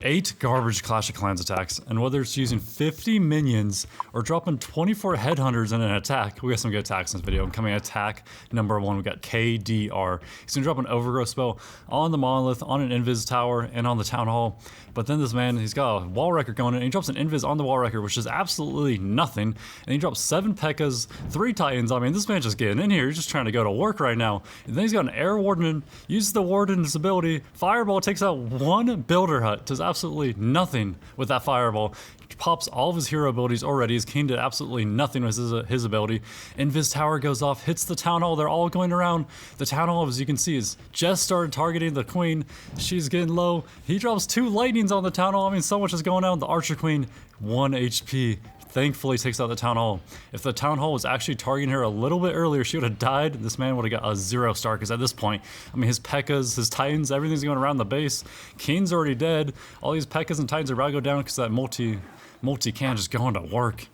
8 garbage Clash of Clans attacks, and whether it's using 50 minions or dropping 24 headhunters in an attack, we got some good attacks in this video. Coming attack number 1, we got KDR. He's gonna drop an overgrowth spell on the monolith, on an invis tower, and on the town hall. But then this man, he's got a wall wrecker going in, and he drops an invis on the wall wrecker, which is absolutely nothing. And he drops 7 P.E.K.K.As, 3 Titans. I mean, this man's just getting in here. He's just trying to go to work right now. And then he's got an air warden, uses the warden's ability. Fireball takes out 1 builder hut. Does absolutely nothing with that fireball. Pops all of his hero abilities already. His king did absolutely nothing with his ability. Invis tower goes off, hits the town hall. They're all going around. The town hall, as you can see, is just started targeting the queen. She's getting low. He drops 2 lightnings on the town hall. I mean, so much is going on. The archer queen, 1 HP. Thankfully takes out the town hall. If the town hall was actually targeting her a little bit earlier, she would have died. This man would have got a 0-star, because at this point, I mean, his P.E.K.K.As, his Titans, everything's going around the base. King's already dead. All these P.E.K.K.As and Titans are about to go down because that multi-cannon just going to work.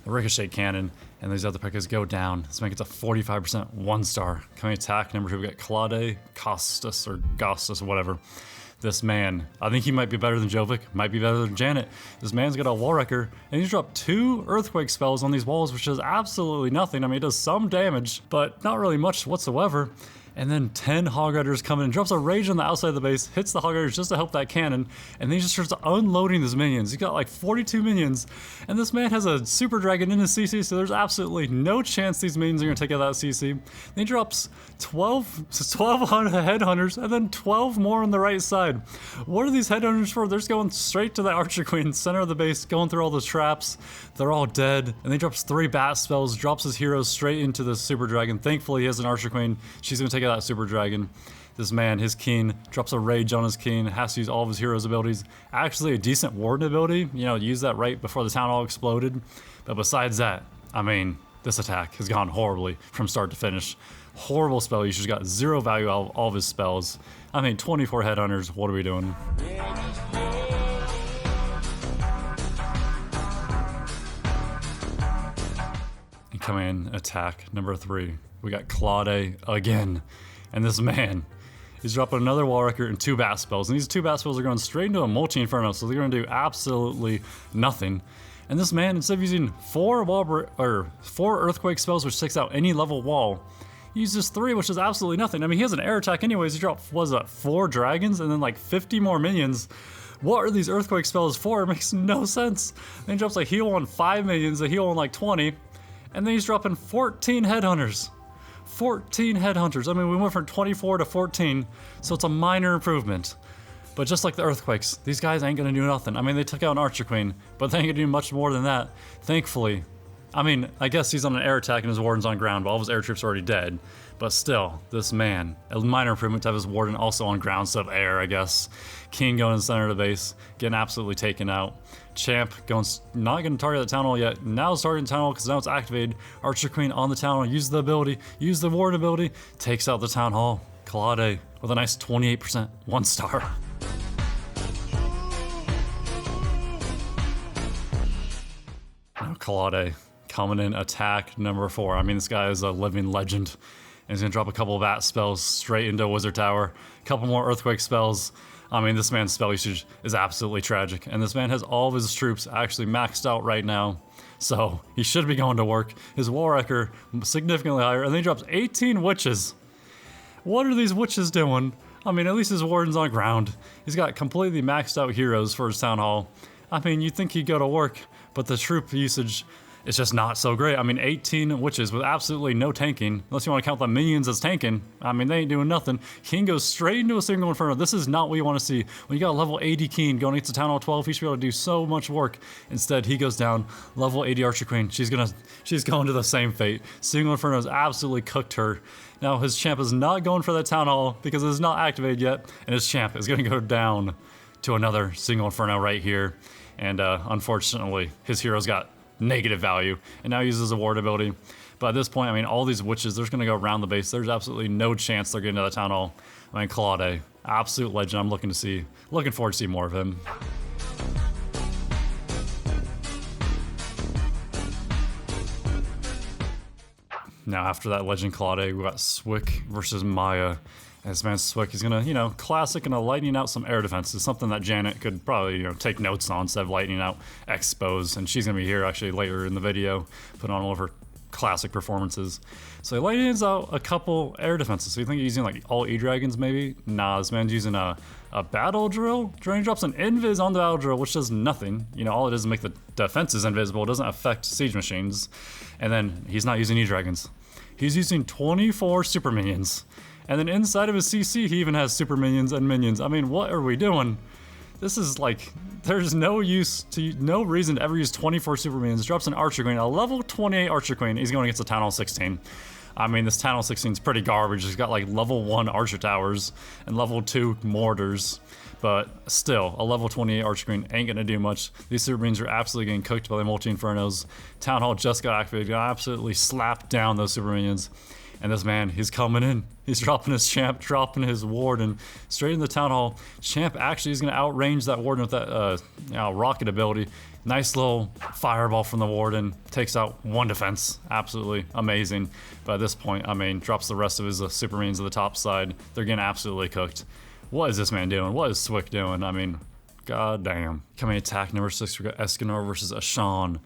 The ricochet cannon and these other P.E.K.K.As go down. This man gets a 45% 1-star. Coming attack number 2, we got Claude Faustus or Faustus, whatever. This man, I think he might be better than Johvick, might be better than Janet. This man's got a wall wrecker, and he's dropped 2 earthquake spells on these walls, which does absolutely nothing. I mean, it does some damage, but not really much whatsoever. And then 10 hog riders come in and drops a rage on the outside of the base, hits the hog riders just to help that cannon, and then he just starts unloading his minions. He's got like 42 minions, and this man has a super dragon in his CC, so there's absolutely no chance these minions are gonna take out that CC. Then he drops 12 headhunters, and then 12 more on the right side. What are these headhunters for? They're just going straight to the archer queen, center of the base, going through all those traps. They're all dead, and then he drops 3 bat spells, drops his heroes straight into the super dragon. Thankfully, he has an archer queen. She's gonna take out that super dragon. This man, his king, drops a rage on his king, has to use all of his heroes' abilities. Actually, a decent warden ability, you know, use that right before the town hall exploded. But besides that, I mean, this attack has gone horribly from start to finish. Horrible spell usage, got 0 value out of all of his spells. I mean, 24 headhunters, what are we doing? Coming in attack number 3, we got Claude again, and this man, he's dropping another wall wrecker and 2 bat spells, and these 2 bat spells are going straight into a multi-inferno, so they're going to do absolutely nothing. And this man, instead of using 4 earthquake spells, which takes out any level wall, he uses 3, which is absolutely nothing. I mean, he has an air attack anyways. He dropped, what is that, 4 dragons and then like 50 more minions. What are these earthquake spells for? It makes no sense. Then he drops a heal on 5 minions, a heal on like 20. And then he's dropping 14 headhunters. 14 headhunters. I mean, we went from 24 to 14, so it's a minor improvement. But just like the earthquakes, these guys ain't gonna do nothing. I mean, they took out an archer queen, but they ain't gonna do much more than that. Thankfully, I mean, I guess he's on an air attack and his warden's on ground, but all of his air troops are already dead. But still, this man, a minor improvement to have his warden also on ground instead of air, I guess. King going in the center of the base, getting absolutely taken out. Champ going, not going to target the town hall yet. Now it's targeting the town hall because now it's activated. Archer queen on the town hall, uses the ability, uses the warden ability, takes out the town hall. Claude with a nice 28% 1-star. Now Claude coming in attack number 4. I mean, this guy is a living legend. And he's gonna drop a couple of bat spells straight into Wizard Tower. A couple more earthquake spells. I mean, this man's spell usage is absolutely tragic. And this man has all of his troops actually maxed out right now. So he should be going to work. His wall wrecker significantly higher. And then he drops 18 witches. What are these witches doing? I mean, at least his warden's on ground. He's got completely maxed out heroes for his town hall. I mean, you'd think he'd go to work, but the troop usage, it's just not so great. I mean, 18 witches with absolutely no tanking, unless you want to count the minions as tanking. I mean, they ain't doing nothing. King goes straight into a single inferno. This is not what you want to see. When you got a level 80 King going against a town hall 12, he should be able to do so much work. Instead, he goes down, level 80 Archer Queen. She's going to the same fate. Single inferno has absolutely cooked her. Now his champ is not going for that town hall because it is not activated yet, and his champ is going to go down to another single inferno right here. And unfortunately, his hero's got negative value, and now he uses a ward ability. But at this point, I mean, all these witches, they're just gonna go around the base. There's absolutely no chance they're getting to the town hall. I mean, Claude, absolute legend. I'm looking forward to see more of him. Now, after that legend Claude, we got Swick versus Maya. This man Swick is gonna, classic and lightning out some air defenses, something that Janet could probably, take notes on instead of lightning out expos. And she's gonna be here actually later in the video, put on all of her classic performances. So he lightens out a couple air defenses. So you think he's using like all E-Dragons maybe? Nah, this man's using a battle drill. Drain drops an invis on the battle drill, which does nothing. All it does is make the defenses invisible. It doesn't affect siege machines. And then he's not using E-Dragons. He's using 24 super minions. And then inside of his CC, he even has super minions and minions. I mean, what are we doing? This is like, there's no reason to ever use 24 super minions. Drops an Archer Queen, a level 28 Archer Queen. He's going against a Town Hall 16. I mean, this Town Hall 16 is pretty garbage. He's got like level 1 Archer Towers and level 2 Mortars. But still, a level 28 Archer Queen ain't gonna do much. These super minions are absolutely getting cooked by the multi-infernos. Town Hall just got activated, got absolutely slapped down those super minions. And this man, he's coming in. He's dropping his champ, dropping his warden straight in the Town Hall. Champ actually is going to outrange that warden with that rocket ability. Nice little fireball from the warden. Takes out one defense. Absolutely amazing. But at this point, I mean, drops the rest of his super minions to the top side. They're getting absolutely cooked. What is this man doing? What is Swick doing? I mean, goddamn. Coming attack number 6, we got Escanor versus Ashawn.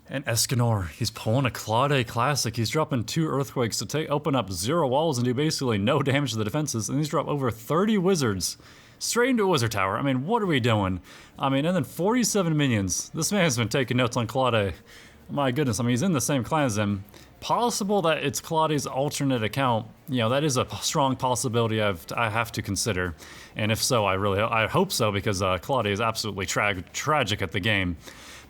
And Escanor, he's pulling a Claude classic. He's dropping 2 earthquakes to open up 0 walls and do basically no damage to the defenses. And he's dropped over 30 wizards straight into a wizard tower. I mean, what are we doing? I mean, and then 47 minions. This man's been taking notes on Claude. My goodness, I mean, he's in the same clan as him. Possible that it's Claude's alternate account. That is a strong possibility I have to consider. And if so, I hope so, because Claude is absolutely tragic at the game.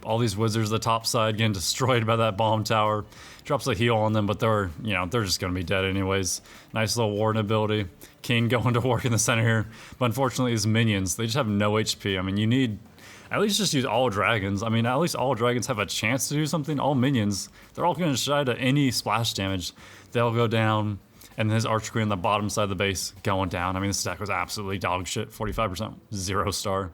All these wizards at the top side getting destroyed by that bomb tower. Drops a heal on them, but they're just gonna be dead anyways. Nice little warden ability. King going to work in the center here. But unfortunately, his minions, they just have no HP. I mean, you need at least just use all dragons. I mean, at least all dragons have a chance to do something. All minions, they're all gonna shy to any splash damage. They'll go down. And his Archer Queen on the bottom side of the base going down. I mean, the stack was absolutely dog shit. 45%, 0 star.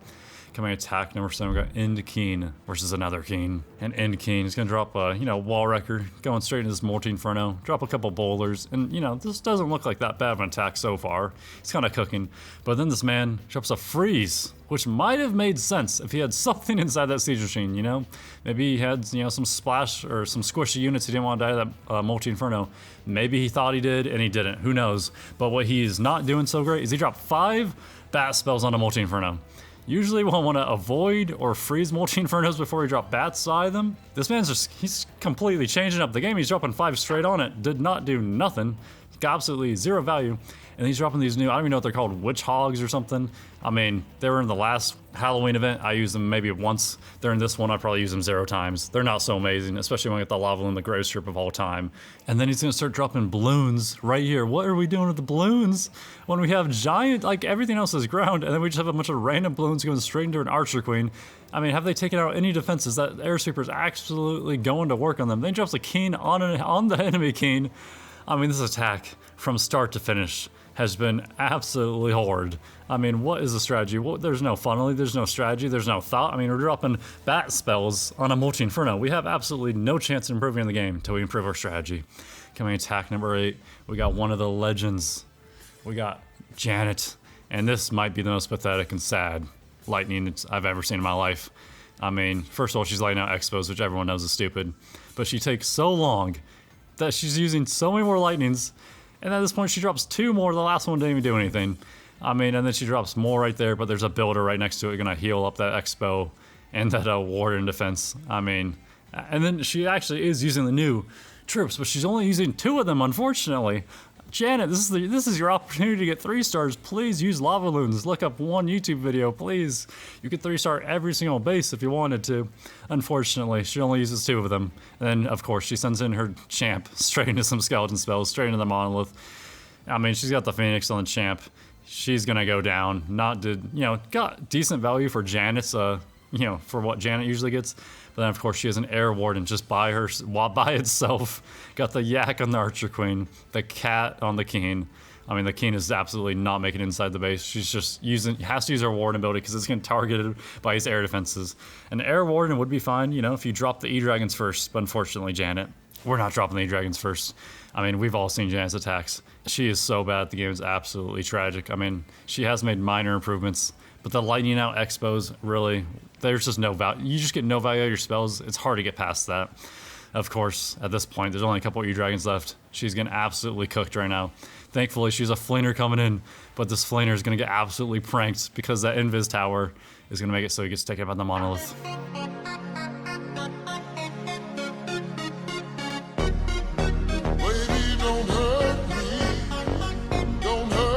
Coming attack number 7, we got DnKnDonutts versus another King. And DnKnDonutts is gonna drop a, wall wrecker, going straight into this multi-inferno, drop a couple bowlers, and this doesn't look like that bad of an attack so far. He's kind of cooking. But then this man drops a freeze, which might have made sense if he had something inside that siege machine, Maybe he had, some splash or some squishy units he didn't want to die to that multi-inferno. Maybe he thought he did, and he didn't. Who knows? But what he's not doing so great is he dropped 5 bat spells on a multi-inferno. Usually we'll want to avoid or freeze multi-infernos before we drop bats by them. This man's he's completely changing up the game. He's dropping 5 straight on it. Did not do nothing. Got absolutely 0 value. And he's dropping these new, I don't even know what they're called, witch hogs or something. I mean, they were in the last Halloween event. I used them maybe once. They're in this one, I probably use them 0 times. They're not so amazing, especially when we get the lava and the grave strip of all time. And then he's gonna start dropping balloons right here. What are we doing with the balloons? When we have giant, like everything else is ground, and then we just have a bunch of random balloons going straight into an Archer Queen. I mean, have they taken out any defenses? That Air Sweeper is absolutely going to work on them. Then he drops a Keen on the enemy Keen. I mean, this attack from start to finish has been absolutely horrid. I mean, what is the strategy? There's no funneling, there's no strategy, there's no thought. I mean, we're dropping bat spells on a multi-inferno. We have absolutely no chance of improving the game until we improve our strategy. Coming attack number 8, we got one of the legends. We got Janet, and this might be the most pathetic and sad lightning I've ever seen in my life. I mean, first of all, she's lighting out expos, which everyone knows is stupid, but she takes so long that she's using so many more lightnings. And at this point, she drops 2 more. The last one didn't even do anything. I mean, and then she drops more right there, but there's a builder right next to it gonna heal up that expo and that warden defense. I mean, and then she actually is using the new troops, but she's only using 2 of them, unfortunately. Janet, this is your opportunity to get 3 stars. Please use lava loons. Look up one YouTube video, please. You could 3-star every single base if you wanted to. Unfortunately, she only uses 2 of them. And then, of course, she sends in her champ straight into some skeleton spells, straight into the monolith. I mean, she's got the Phoenix on the champ. She's gonna go down. Got decent value for Janet's, for what Janet usually gets. But then, of course, she has an Air Warden just by itself. Got the Yak on the Archer Queen, the Cat on the King. I mean, the Keen is absolutely not making it inside the base. She's just has to use her Warden ability because it's getting targeted by his air defenses. An air Warden would be fine, you know, if you drop the E-Dragons first, but unfortunately, Janet, we're not dropping the E-Dragons first. I mean, we've all seen Janet's attacks. She is so bad, the game is absolutely tragic. I mean, she has made minor improvements, but the lightning out expos, really, there's just no value. You just get no value out of your spells. It's hard to get past that. Of course, at this point, there's only a couple E-Dragons left. She's getting absolutely cooked right now. Thankfully, she's a Flainer coming in, but this Flainer is going to get absolutely pranked because that Invis Tower is going to make it so he gets taken by the Monolith.